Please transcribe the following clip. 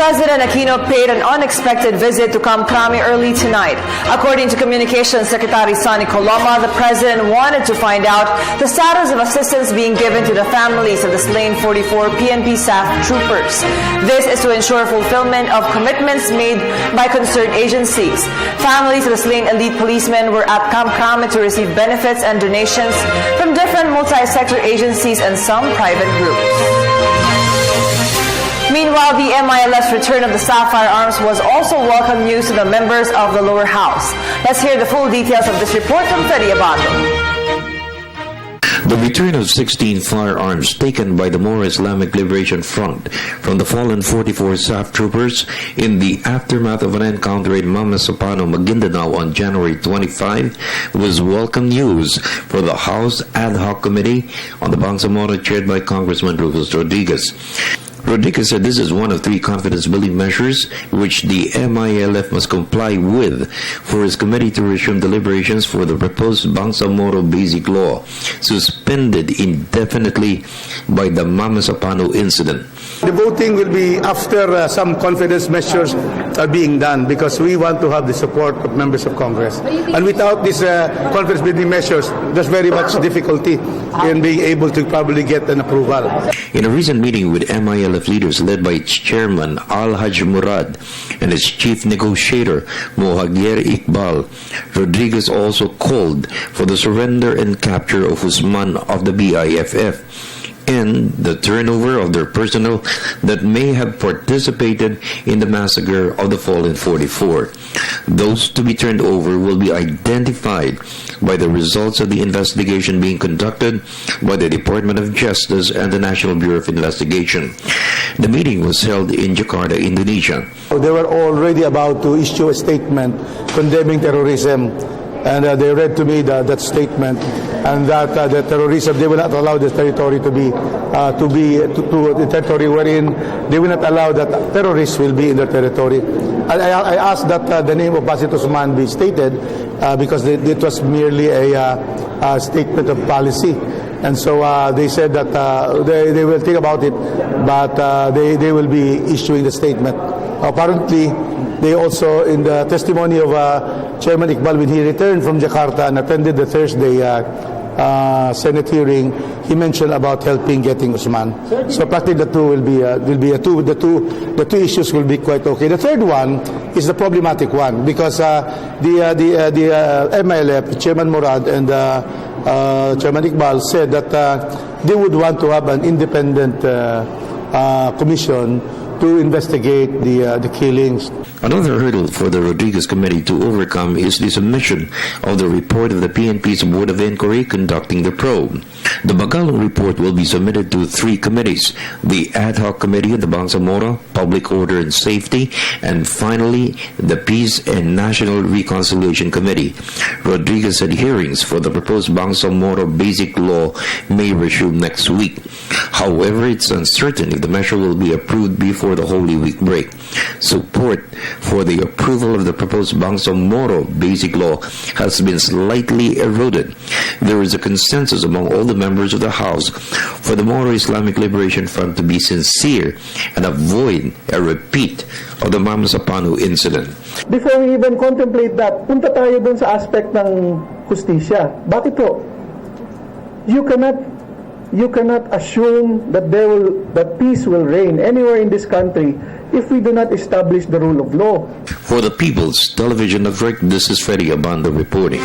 President Aquino paid an unexpected visit to Kamkrami early tonight. According to Communications Secretary Sonny Coloma, the President wanted to find out the status of assistance being given to the families of the slain 44 PNP SAF troopers. This is to ensure fulfillment of commitments made by concerned agencies. Families of the slain elite policemen were at Kamkrami to receive benefits and donations from different multi-sector agencies and some private groups. Meanwhile, the MILF's return of the SAF firearms was also welcome news to the members of the lower house. Let's hear the full details of this report from Freddie Abando. The return of 16 firearms taken by the Moro Islamic Liberation Front from the fallen 44 SAF troopers in the aftermath of an encounter in Mamasapano, Maguindanao on January 25 was welcome news for the House Ad Hoc Committee on the Bangsamoro chaired by Congressman Rufus Rodriguez. Rodriguez said this is one of 3 confidence-building measures which the MILF must comply with for his committee to resume deliberations for the proposed Bangsamoro Basic Law, suspended indefinitely by the Mamasapano incident. The voting will be after some confidence measures are being done because we want to have the support of members of Congress. And without these confidence-building measures, there's very much difficulty in being able to probably get an approval. In a recent meeting with MILF leaders led by its chairman Al-Haj Murad and its chief negotiator Mohagyer Iqbal, Rodriguez also called for the surrender and capture of Usman of the BIFF and the turnover of their personnel that may have participated in the massacre of the fallen 44. Those to be turned over will be identified by the results of the investigation being conducted by the Department of Justice and the National Bureau of Investigation. The meeting was held in Jakarta, Indonesia. They were already about to issue a statement condemning terrorism, and they read to me that statement, and that the terrorism, they will not allow this territory to be the territory wherein they will not allow that terrorists will be in their territory. I asked that the name of Basit Usman be stated because it was merely a statement of policy. And so they said that they will think about it, but they will be issuing the statement. Apparently, they also, in the testimony of Chairman Iqbal, when he returned from Jakarta and attended the Thursday Senate hearing, he mentioned about helping getting Usman. So practically the two issues will be quite okay. The third one is the problematic one because the MILF, Chairman Murad and Chairman Iqbal said that they would want to have an independent commission to investigate the killings. Another hurdle for the Rodriguez Committee to overcome is the submission of the report of the PNP's Board of Inquiry conducting the probe. The Bagalong report will be submitted to 3 committees: the Ad Hoc Committee on the Bangsamoro, Public Order and Safety, and finally the Peace and National Reconciliation Committee. Rodriguez said hearings for the proposed Bangsamoro Basic Law may resume next week. However, it's uncertain if the measure will be approved before the Holy Week break. Support for the approval of the proposed Bangsamoro Basic Law has been slightly eroded. There is a consensus among all the members of the House for the Moro Islamic Liberation Front to be sincere and avoid a repeat of the Mamasapano incident. Before we even contemplate that, punta tayo dun sa aspect ng justisya. Bakit po? You cannot assume that peace will reign anywhere in this country if we do not establish the rule of law. For the People's Television Network, this is Freddie Abando reporting.